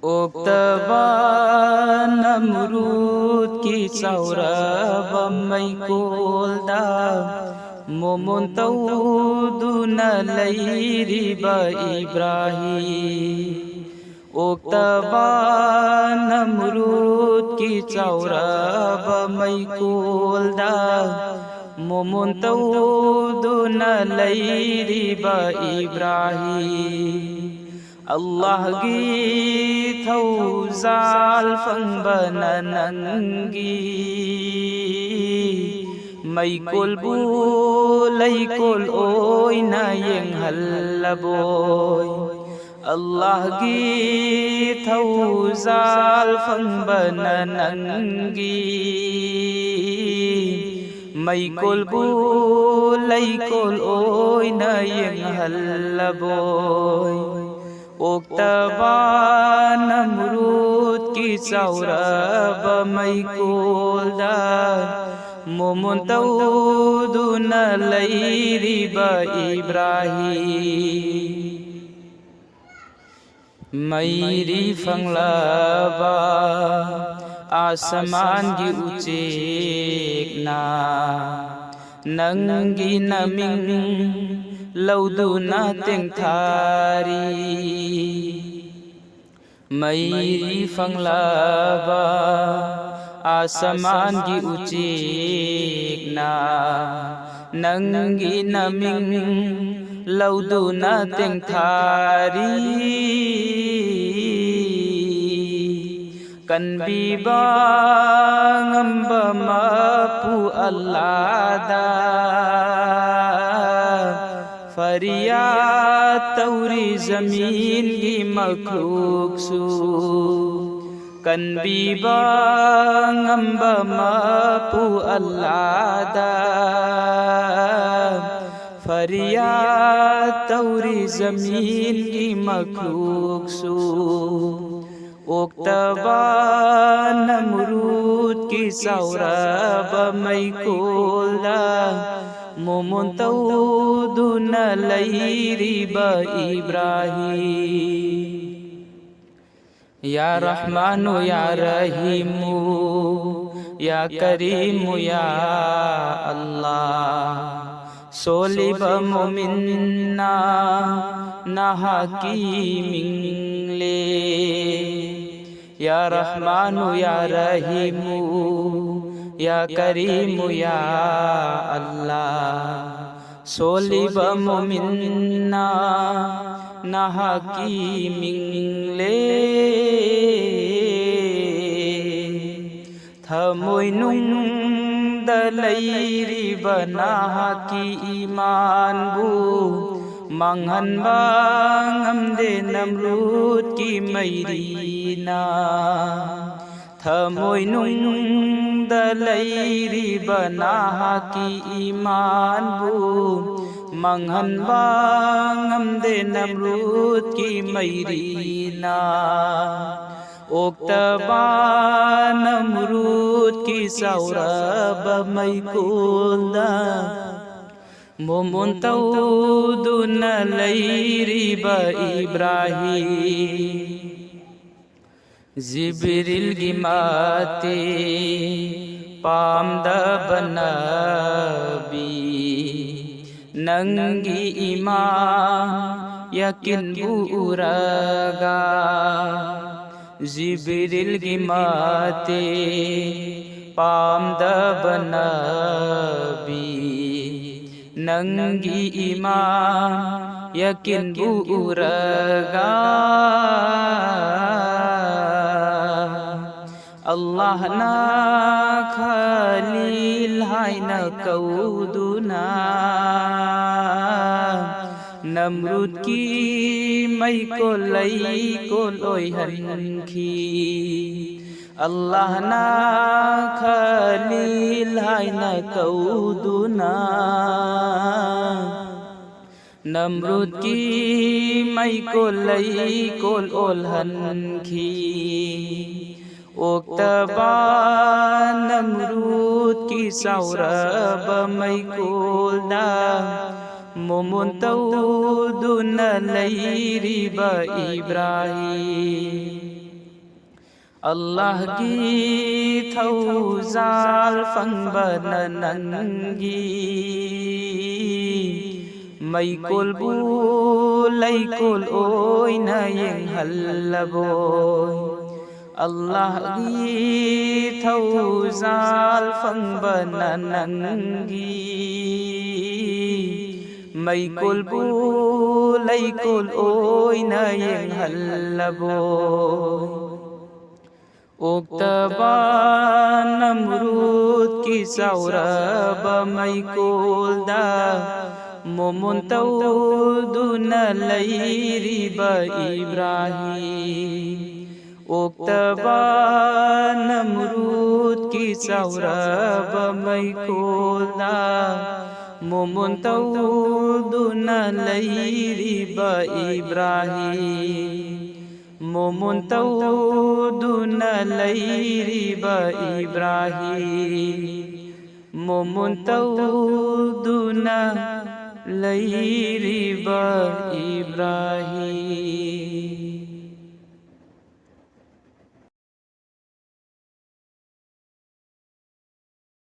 Oktaba Namrud ki saurab maikolda Momon tauduna layriba Ibrahim Oktaba Namrud ki saurab maikolda Momon tauduna layriba Ibrahim Allah gi thawzal fangbana nangi may kolbu lay kol oy na yeng halaboy Allah gi thawzal fangbana nangi may kolbu lay kol oy na yeng halaboy Oktaba Namrud ki saurab maikolda Momon tauduna layriba Ibrahim Mayri fanglaba asaman gi uchekna Nangi naming lauduna tengthari Mayri fanglaba asaman gi uchekna Nangi naming lauduna tengthari Kanbiba ngamba mapu allada फरियाद तौरी ज़मीन की मखलूक सु कनबीबा ngamba mapu allada फरियाद तौरी ज़मीन की मखलूक सु ओक्तबा नमरूद की Saurabh मैकोला Momon tauduna layriba Ibrahim Ya Rahmanu Ya Rahimu Ya Karimu Ya Allah Soliba muminna nahakimingle Ya Rahmanu Ya Rahimu Ya Karimu Ya Allah Soliba muminna nahakimingle Thamoy nung dalayriba nahaki iman bu Manghan bang amde Namrud ki mayrina Thamoy nung dalayriba nahaki iman bu Manghan bang amde Namrud ki mayrina Oktaba Namrud ki saurab maikolda Momon tauduna layriba Ibrahim Jibril gimate pamda banabi Nangi imam yakin buraga Jibril gimate pamda banabi Nangi imam yakin buraga Allah na khalil hai na kauduna Namrud ki mai ko lai ko loi hanki Allah na khalil hai na kauduna Namrud ki mai ko lai ko ol hanki Oktaba Namrud ki saurab maikolda Momon tauduna layriba Ibrahim ꯑꯜꯂꯥꯍꯒꯤ ꯊꯧꯖꯥꯜ ꯐꯪꯕꯅ ꯅꯪꯒꯤ ꯃꯩꯀꯣꯜꯕꯨ ꯂꯩꯀꯣꯜ ꯑꯣꯏꯅ ꯌꯦꯡꯍꯜꯂꯕꯣꯏ ꯑꯜꯂꯥꯍꯒꯤ ꯊꯧꯖꯥꯜ ꯐꯪꯕꯅ ꯅꯪꯒꯤ ꯃꯩꯀꯣꯜꯕꯨ ꯂꯩꯀꯣꯜ ꯑꯣꯏꯅ ꯌꯦꯡꯍꯜꯂꯕꯣꯏ ꯑꯣꯛꯇꯕ ꯅꯝꯔꯨꯗꯀꯤ ꯆꯥꯎꯔꯕ ꯃꯩꯀꯣꯜꯗ ꯃꯣꯃꯣꯟ ꯇꯧꯗꯨꯅ ꯂꯩꯔꯤꯕ ꯏꯕ꯭ꯔꯥꯍꯤꯝ ꯑꯣꯛꯇꯕ ꯅꯝꯔꯨꯗꯀꯤ ꯆꯥꯎꯔꯕ ꯃꯩꯀꯣꯜꯗ ꯃꯣꯃꯣꯟ ꯇꯧꯗꯨꯅ ꯂꯩꯔꯤꯕ ꯏꯕ꯭ꯔꯥꯍꯤꯝ ꯃꯣꯃꯣꯟ ꯇꯧꯗꯨꯅ ꯂꯩꯔꯤꯕ 이브라힘 ꯃꯣꯃꯣꯟ ꯇꯧꯗꯨꯅ ꯂꯩꯔꯤꯕ 이브라힘